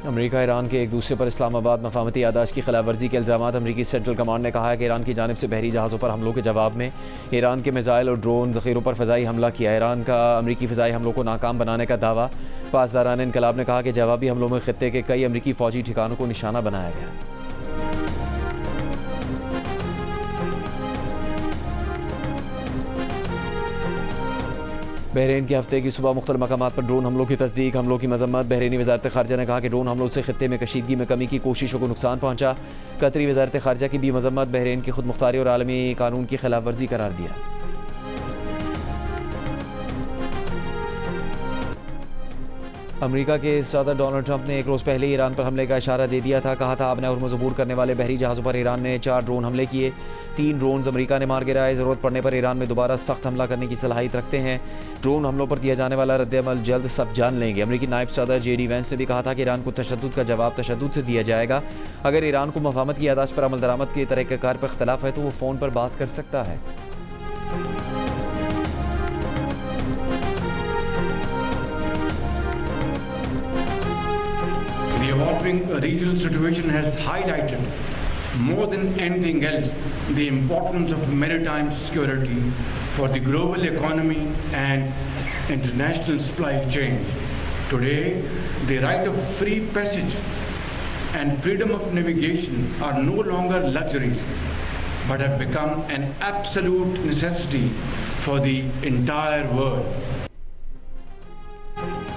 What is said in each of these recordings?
America Iran के एक दूसरे पर इस्लामाबाद मफाहमती यादाश्त की खिलाफवर्जी के इल्ज़ामात। अमेरिकी सेंट्रल कमांड ने कहा है कि ईरान की जानिब से बहरी जहाज़ों पर हमलों के जवाब में ईरान के मिसाइल और ड्रोन ज़ख़ीरों पर फ़िज़ाई हमला किया। ईरान का अमेरिकी फ़िज़ाई हमलों को नाकाम बनाने का दावा। पासदारान इनकलाब ने कहा कि जवाबी हमलों में ख़ित्ते के कई अमेरिकी फ़ौजी ठिकानों को निशाना बनाया गया। बहरीन के हफ्ते की सुबह मुख्तलिफ मकामात पर ड्रोन हमलों की तस्दीक, हमलों की मजम्मत। बहरीनी वज़ारत ख़ारजा ने कहा कि ड्रोन हमलों से खित्ते में कशीदगी में कमी की कोशिशों को नुकसान पहुंचा। कतरी वज़ारत ख़ारजा की भी मजम्मत, बहरीन की खुद मुख्तारी और आलमी कानून की खिलाफ वर्जी करार दिया। अमेरिका के सदर डोनाल्ड ट्रंप ने एक रोज़ पहले ईरान पर हमले का इशारा दे दिया था। कहा था आपने और मजबूर करने वाले बहरी जहाज़ों पर ईरान ने 4 ड्रोन हमले किए। 3 ड्रोन अमेरिका ने मार गिराए। ज़रूरत पड़ने पर ईरान में दोबारा सख्त हमला करने की सलाहियत रखते हैं। ड्रोन हमलों पर दिया जाने वाला रद्द-ए-अमल जल्द सब जान लेंगे। अमेरिकी नायब सदर JD वैंस ने भी कहा था कि ईरान को तशद्दुद का जवाब तशद्दुद से दिया जाएगा। अगर ईरान को मफाहमत की यादाश्त पर अमल दरामद के तरीक़ाकार पर इख्तलाफ है तो वो फ़ोन पर बात कर सकता है। The evolving regional situation has highlighted more than anything else the importance of maritime security for the global economy and international supply chains. Today, the right of free passage and freedom of navigation are no longer luxuries but have become an absolute necessity for the entire world.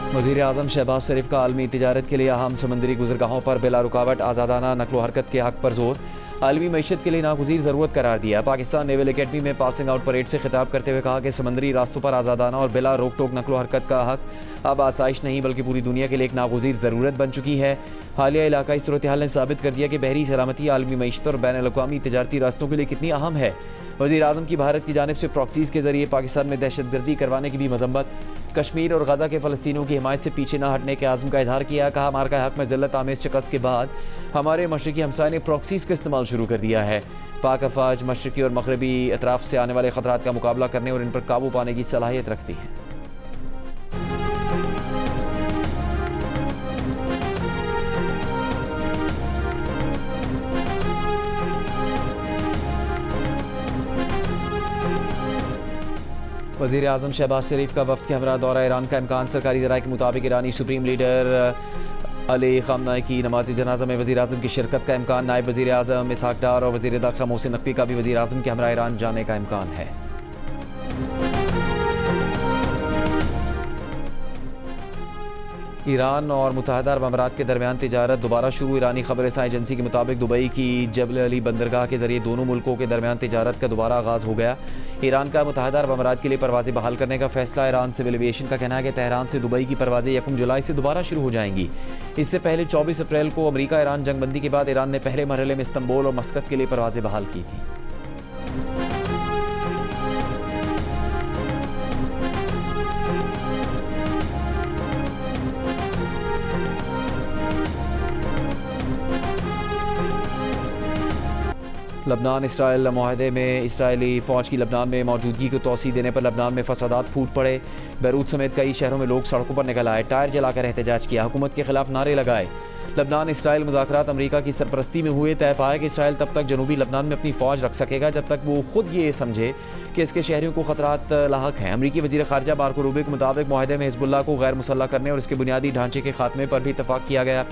वज़ीर आज़म शहबाज शरीफ का आलमी तिजारत के लिए अहम समंदरी गुज़रगाहों पर बिला रुकावट आज़ादाना नकलो हरकत के हक़ पर जोर। आलमी मईशत के लिए नागुज़ीर ज़रूरत करार दिया। पाकिस्तान नेवल अकेडमी में पासिंग आउट परेड से खिताब करते हुए कहा कि समंदरी रास्तों पर आज़ादाना और बिला रोक टोक नकलो हरकत का हक़ अब आसाइश नहीं बल्कि पूरी दुनिया के लिए एक नागुज़ीर ज़रूरत बन चुकी है। हालिया इलाकाई सूरत हाल ने साबित कर दिया कि बहरी सलामती आलमी मईशत और बैनुल अक़वामी तिजारती रास्तों के लिए कितनी अहम है। वज़ीर आज़म की भारत की जानिब से प्रॉक्सीज़ के ज़रिए पाकिस्तान में दहशतगर्दी करवाने की भी मजम्मत। कश्मीर और गजा के फ़लस्तीनियों की हिमायत से पीछे न हटने के आज़म का इजहार किया। कहा मार्का हक़ में ज़िल्लत आमेज़ शिकस्त के बाद हमारे मशरक़ी हमसाये ने प्रॉक्सीज़ का इस्तेमाल शुरू कर दिया है। पाक अफ़वाज मशरक़ी और मग़रबी अतराफ़ से आने वाले ख़तरात का मुकाबला करने और इन पर काबू पाने की सलाहियत रखती हैं। वज़ीर आज़म शहबाज शरीफ का वफ़द के हमरा दौरा ईरान का इम्कान। सरकारी ज़राए के मुताबिक ईरानी सुप्रीम लीडर अली ख़ामनेई की नमाज़ी जनाज़ा में वज़ीर आज़म की शिरकत का इम्कान। नायब वज़ीर आज़म इसहाक़ डार और वज़ीर दाख़िला मोहसिन नक़वी का भी वज़ीर आज़म के हमरा ईरान जाने का इम्कान है। ईरान और मुत्तहदा अरब अमारात के दरमियान तिजारत दोबारा शुरू। ईरानी खबर रसां एजेंसी के मुताबिक दुबई की जबल अली बंदरगाह के जरिए दोनों मुल्कों के दरमियान तिजारत का दोबारा आगाज़ हो गया। ईरान का मुत्तहदा अरब अमारात के लिए परवाज़ें बहाल करने का फैसला। ईरान सिविल एविएशन का कहना है कि तेहरान से दुबई की परवाज़ें 1 जुलाई से दोबारा शुरू हो जाएंगी। इससे पहले 24 अप्रैल को अमरीका ईरान जंगबंदी के बाद ईरान ने पहले मरहले में इस्तंबुल और मस्कत के लिए परवाज़ें बहाल की थी। लबनान इसराइल मुआहदे में इसराइली फ़ौज की लबनान में मौजूदगी को तोसी देने पर लबनान में फसादात फूट पड़े। बैरूत समेत कई शहरों में लोग सड़कों पर निकल आए, टायर जलाकर एहतजाज किया, हुकूमत के खिलाफ नारे लगाए। लबनान इसराइल मुज़ाकरात अमरीका की सरपरस्ती में हुए। तय पाया कि इसराइल तब तक जनूबी लबनान में अपनी फ़ौज रख सकेगा जब तक वो खुद ये समझे कि इसके शहरियों को खतरात लाहक हैं। अमरीकी वज़ीर ख़ारजा मार्को रूबियो के मुताबिक मुआहदे में हिज़्बुल्लाह को गैर मुसल्लह करने और इसके बुनियादी ढांचे के खात्मे पर भी इत्तफ़ाक़ किया गया।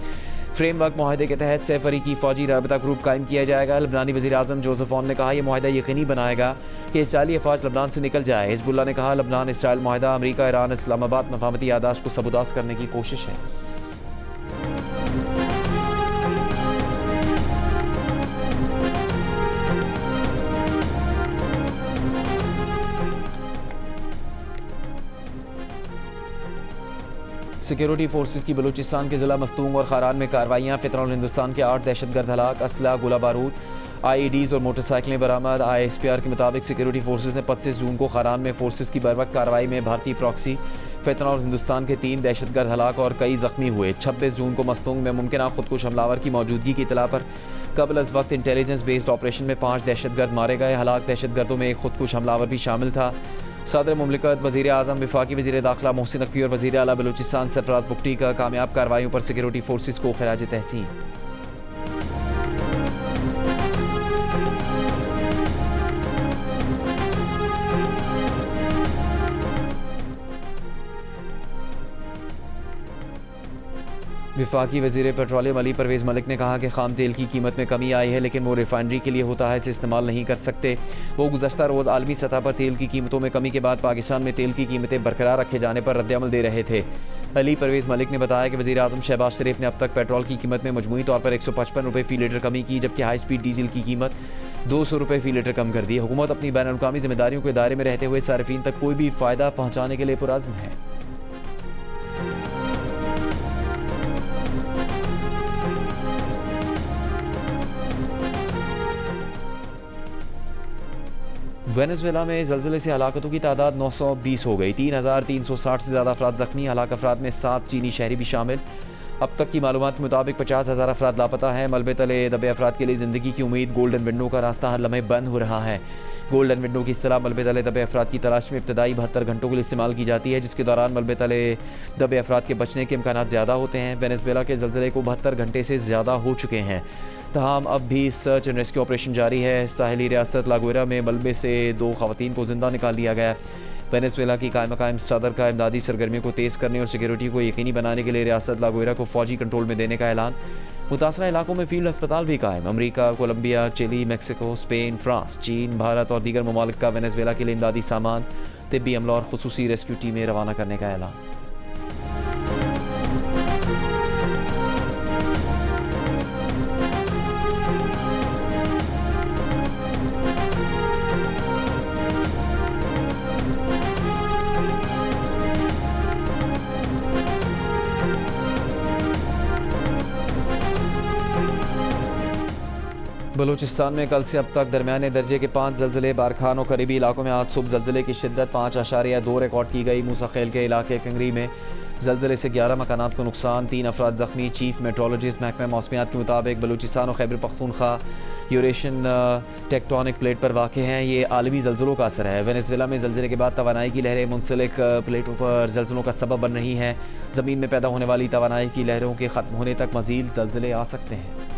फ्रेमवर्क मुआहदे के तहत 6 फरीकी फ़ौजी राबता ग्रुप कायम किया जाएगा। लबनानी वज़ीर आज़म जोसेफ ऑन ने कहा यह मुआहदा यकीनी बनाएगा कि इसराइली अफ़वाज लबनान से निकल जाए। हिज़्बुल्लाह ने कहा लबनान इसराइल मुआहदा अमरीका ईरान इस्लामाबाद मफाहमती यादाश्त को सबुदास करने की कोशिश है। सिक्योरिटी फोर्सेस की बलूचिस्तान के ज़िला मस्तूंग और खारान में कार्रवाइयाँ। फ़ितरौल हिंदुस्तान के 8 दहशतगर्द हलाक, असला गोला बारूद IEDs और मोटरसाइकिलें बरामद। ISPR के मुताबिक सिक्योरिटी फोर्सेस ने 25 जून को खारान में फोर्सेस की बरवक्त कार्रवाई में भारतीय प्रॉक्सी फ़ितरौल हिंदुस्तान के 3 दहशतगर्द हलाक और कई ज़ख्मी हुए। 26 जून को मस्तूंग में मुमकिन खुदकुश हमलावर की मौजूदगी की इतला पर कबल अज़ वक्त इंटेलिजेंस बेस्ड ऑपरेशन में 5 दहशतगर्द मारे गए। हलाक दहशतगर्दों में एक खुदकुश हमलावर भी शामिल था। सदर मुमलिकत वज़ीर आज़म वफाकी वज़ीर दाखिला मोहसिन नकवी और वज़ीर आला बलूचिस्तान सरफराज बुगटी का कामयाब कार्रवाइयों पर सिक्योरिटी फोर्सेस को खराज तहसीन। वफाकी वज़ीर पेट्रोलियम अली परवेज़ मलिक ने कहा कि खाम तेल की कीमत में कमी आई है, लेकिन वो रिफाइनरी के लिए होता है, इसे इस्तेमाल नहीं कर सकते। वो गुज़श्ता रोज़ आलमी सतह पर तेल की कीमतों में कमी के बाद पाकिस्तान में तेल की कीमतें बरकरार रखे जाने पर रद्दअमल दे रहे थे। अली परवेज़ मलिक ने बताया कि वज़ीर आज़म शहबाज शरीफ ने अब तक पेट्रोल की कीमत में मजमूई तौर पर 155 रुपये फ़ी लीटर कमी की, जबकि हाई स्पीड डीजल की कीमत 200 रुपये फ़ी लीटर कम कर दी। हुकूमत अपनी बैनुल-अक़वामी जिम्मेदारियों के दायरे में रहते हुए सार्फिन तक कोई भी फ़ायदा पहुँचाने के लिए पुरज़्म है। वेनेजुएला में ज़लज़ले से हलाकतों की तादाद 920 हो गई। 3,360 से ज़्यादा अफराद ज़ख्मी। हलाक अफराद में 7 चीनी शहरी भी शामिल। अब तक की मालूमात के मुताबिक 50,000 अफराद लापता हैं। मलबे तले दबे अफराद के लिए ज़िंदगी की उम्मीद गोल्डन विंडो का रास्ता हर लम्हे बंद हो रहा है। गोल्डन विंडो की इस्तिलाह मलबे तले दबे अफराद की तलाश में इब्तदाई 72 घंटों के लिए इस्तेमाल की जाती है, जिसके दौरान मलबे तले दबे अफराद के बचने के इम्कानात ज़्यादा होते हैं। वेनेजुएला के ज़लज़ले को 72 घंटे से ज़्यादा हो चुके हैं, तमाम अब भी सर्च एंड रेस्क्यू ऑपरेशन जारी है। साहिली रियासत लागोरा में मलबे से 2 ख़वातीन को ज़िंदा निकाल लिया गया। वेनेजुएला की कायम सदर का इमदादी सरगर्मियों को तेज़ करने और सिक्योरिटी को यकीनी बनाने के लिए रियासत लागोरा को फ़ौजी कंट्रोल में देने का ऐलान। मुतासरा इलाकों में फील्ड अस्पताल भी कायम। अमरीका, Colombia, Chile, Mexico, Spain, France, चीन, भारत और दीगर ममालिक का वेनेजुएला के लिए इमदादी सामान, तिब्बी अमला और खुसूसी रेस्क्यू टीमें रवाना करने का ऐलान। बलूचिस्तान में कल से अब तक दरमियाने दर्जे के 5 ज़लज़ले बारखान और करीबी इलाकों में आज सुबह ज़लज़ले की शिद्दत 5.2 रिकॉर्ड की गई। मूसाखेल के इलाके कंगरी में ज़लज़ले से 11 मकानात को नुकसान, 3 अफराद ज़ख्मी। चीफ मेट्रोलॉजिस्ट महकमा मौसमियात के मुताबिक बलूचिस्तान और Khyber Pakhtunkhwa Eurasian tectonic plate पर वाक़ हैं। ये आलमी ज़लज़लों का असर है। वेनेजुएला में ज़लज़ले के बाद तवानाई की लहरें मुंसलिक प्लेटों पर ज़लज़लों का सबब बन रही हैं। ज़मीन में पैदा होने वाली तवानाई की लहरों के ख़त्म होने तक मज़ीद ज़लज़ले आ सकते हैं।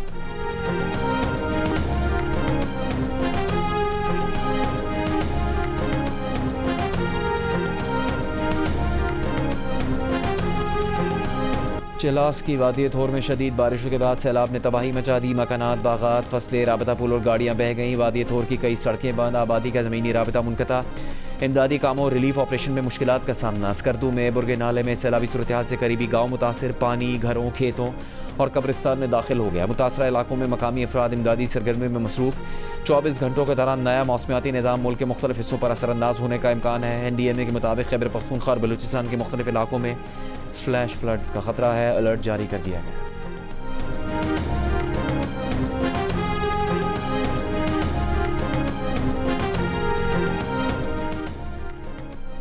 चिलास की वादी थोर में शदीद बारिशों के बाद सैलाब ने तबाही मचा दी। मकानात, बागात, फसलें, राबता पुल और गाड़ियाँ बह गईं। वादी थोर की कई सड़कें बंद, आबादी का ज़मीनी राबता मुनक़ता। इमदादी कामों और रिलीफ ऑपरेशन में मुश्किलात का सामना। स्कर्दू में बुर्गे नाले में सैलाबी सूरत हाल से करीबी गाँव मुतासिर। पानी घरों, खेतों और कब्रिस्तान में दाखिल हो गया। मुतासरा इलाकों में मकामी अफराद इमदादी सरगर्मी में मसरूफ़। 24 घंटों के दौरान नया मौसमियाती निज़ाम मुल्क के मुख्तलिफ हिस्सों पर असरअंदाज होने का इम्कान है। NDMA के मुताबिक खैबर पख्तूनख्वा और बलूचिस्तान के मुख्तलिफ इलाकों में फ्लैश फ्लड्स का खतरा है। अलर्ट जारी कर दिया गया।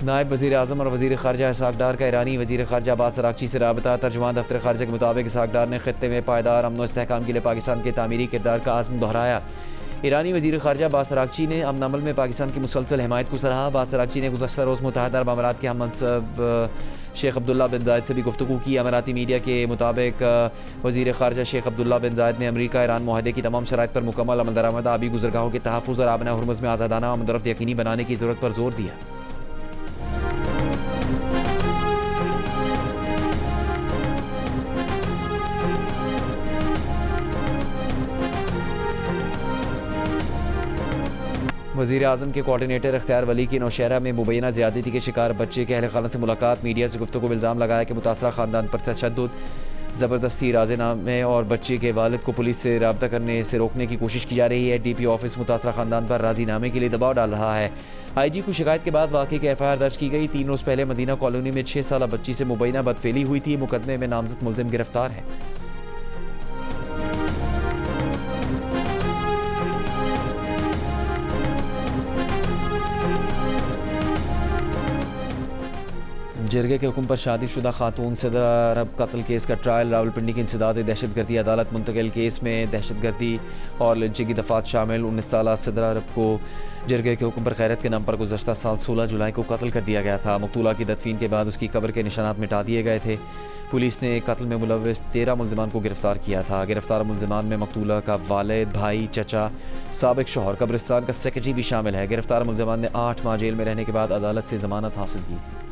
नायब वज़ीर आज़म और वज़ीर ख़ारजा इसहाक़ डार का ईरानी वज़ीर ख़ारजा अब्बास अराग़ची से राबता। तर्जुमान दफ्तर ख़ारजा के मुताबिक इसहाक़ डार ने ख़ित्ते में पायदार अमन व इस्तेहकाम के लिए पाकिस्तान के तामीरी किरदार का आज़म दोहराया। ईरानी वज़ीर ख़ारजा अब्बास अराग़ची ने अमन अमल में पाकिस्तान की मुसलसल हिमायत को सराहा। अब्बास अराग़ची ने गुज़श्ता रोज़ मुत्तहदा अरब अमारात के हम मनसब शेख अब्दुल्ला बिन ज़ायद से भी गुफ्तगू की। अमाराती मीडिया के मुताबिक वज़ीर ख़ारजा शेख अब्दुल्ला बिन ज़ायद ने अमरीका ईरान मुआहदे की तमाम शराइत पर मुकम्मल अमल दरामद, आबी गुज़रगाहों के तहफ़्फ़ुज़ और आबना हुर्मुज़ में आज़ादाना आमद-ओ-रफ़्त यकीनी बनाने की ज़रूरत पर जोर दिया। वज़ीर आज़म के कोऑर्डिनेटर इख्तियार वली की नौशहरा में मुबैना ज़्यादती के शिकार बच्चे के अहल खाना से मुलाकात। मीडिया से गुफ्तगू को इल्ज़ाम लगाया कि मुतासरा ख़ानदान पर तशद्दुद, ज़बरदस्ती, राज़नामे और बच्चे के वालिद को पुलिस से रब्ता करने से रोकने की कोशिश की जा रही है। DPO ऑफिस मुतासरा ख़ानदान पर राज़ीनामे के लिए दबाव डाल रहा है। IG को शिकायत के बाद वाक़े के FIR दर्ज की गई। 3 रोज़ पहले मदीना कॉलोनी में 6 साला बच्ची से मुबैना बदफेली हुई थी। मुकदमे में नामज़द मुलज़िम गिरफ्तार है। जरगे के हुक्म पर शादीशुदा खातून सदर अरब कत्ल केस का ट्रायल, रावलपिंडी की इंसदाद दहशतगर्दी अदालत मुंतकिल। केस में दहशतगर्दी और लिंचिंग की दफात शामिल। 19 साल सदर अरब को जरगे के हुक्म पर खैरत के नाम पर गुज़श्ता साल 16 जुलाई को कत्ल कर दिया गया था। मकतूला की तदफीन के बाद उसकी कब्र के निशानात मिटा दिए गए थे। पुलिस ने कत्ल में मुलव्वस 13 मुलजमान को गिरफ्तार किया था। गिरफ्तार मुलजमान में मकतूला का वालिद, भाई, चचा, साबिक शौहर, कब्रिस्तान का सेक्रेटरी भी शामिल है। गिरफ्तार मुलजमान ने 8 माह जेल में रहने के बाद अदालत से जमानत हासिल की थी।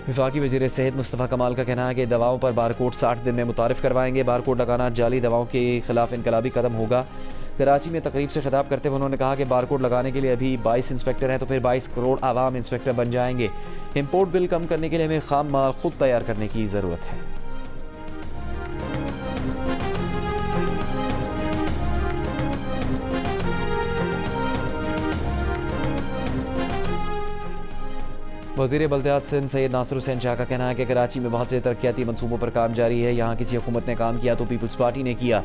वफाकी वज़ीर सेहत मुस्तफ़ा कमाल का कहना है कि दवाओं पर बारकोड 60 दिन में मुतारिफ़ करवाएंगे। बारकोड लगाना जाली दवाओं के खिलाफ इनकलाबी कदम होगा। कराची में तकरीब से खिताब करते हुए उन्होंने कहा कि बारकोड लगाने के लिए अभी 22 इंस्पेक्टर हैं तो फिर 22 करोड़ आवाम इंस्पेक्टर बन जाएंगे। इम्पोर्ट बिल कम करने के लिए हमें खाम माल खुद तैयार करने की ज़रूरत है। वज़ीर बल्दियात सिंध सैयद नासिर हुसैन शाह का कहना है कि कराची में बहुत से तरक्याती मनसूबों पर काम जारी है। यहाँ किसी हुकूमत ने काम किया तो पीपल्स पार्टी ने किया।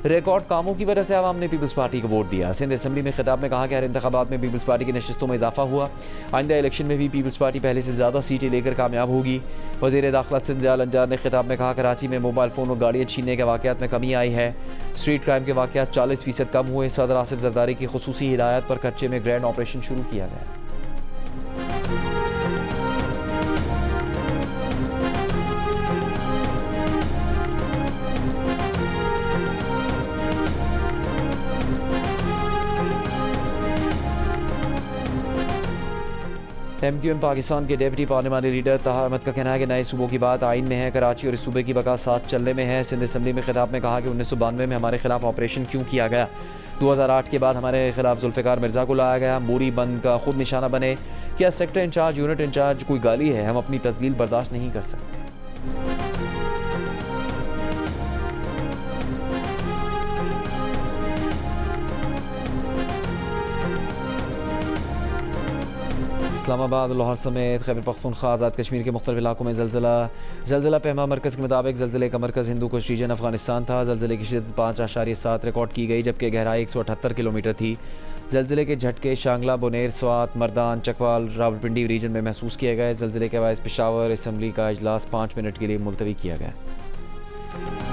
रिकॉर्ड कामों की वजह से आवाम ने पीपल्स पार्टी को वोट दिया। सिंध असम्बली में खिताब में कहा कि हर इंतखाबात में पीपल्स पार्टी की नशस्तों में इजाफा हुआ। आइंदा इलेक्शन में भी पीपल्स पार्टी पहले से ज़्यादा सीटें लेकर कामयाब होगी। वज़ीर दाखिला सिंध ज़ियाल अंजार ने खिताब में कहा कराची में मोबाइल फ़ोन और गाड़ियाँ छीनने के वाक़यात में कमी आई है। स्ट्रीट क्राइम के वाक़यात 40% कम हुए। सदर आसिफ जरदारी की खुसूसी हिदायत पर कच्चे में ग्रैंड ऑपरेशन शुरू किया गया। MQM पाकिस्तान के डेप्टी पार्लिमानी लीडर ताहा अहमद का कहना है कि नए सूबों की बात आइन में है। कराची और इस सूबे की बका साथ चलने में है। सिंध असम्बली में खिताब में कहा कि 1992 में हमारे खिलाफ ऑपरेशन क्यों किया गया। 2008 के बाद हमारे खिलाफ जुल्फ़िकार मिर्ज़ा को लाया गया। बोरी बंद का खुद निशाना बने। क्या सेक्टर इंचार्ज, यूनिट इंचार्ज कोई गाली है? हम अपनी तस्लील बर्दाश्त नहीं कर सकते। इस्लामाबाद, लाहौर समेत खैबर पख्तूनख्वा, आज़ाद कश्मीर के मुख्तलिफ इलाकों में ज़लज़ला पहमा मरकज़ के मुताबिक ज़लज़ले का मरकज़ हिंदू कुश रीजन अफ़गानिस्तान था। ज़लज़ले की शिद्दत 5.7 रिकॉर्ड की गई जबकि गहराई 178 किलोमीटर थी। ज़लज़ले के झटके शांगला, बुनेर, स्वात, मर्दान, चकवाल, रावलपिंडी रीजन में महसूस किए गए। ज़लज़ले के बायस पेशावर असम्बली का इजलास 5 मिनट के लिए मुलतवी किया गया।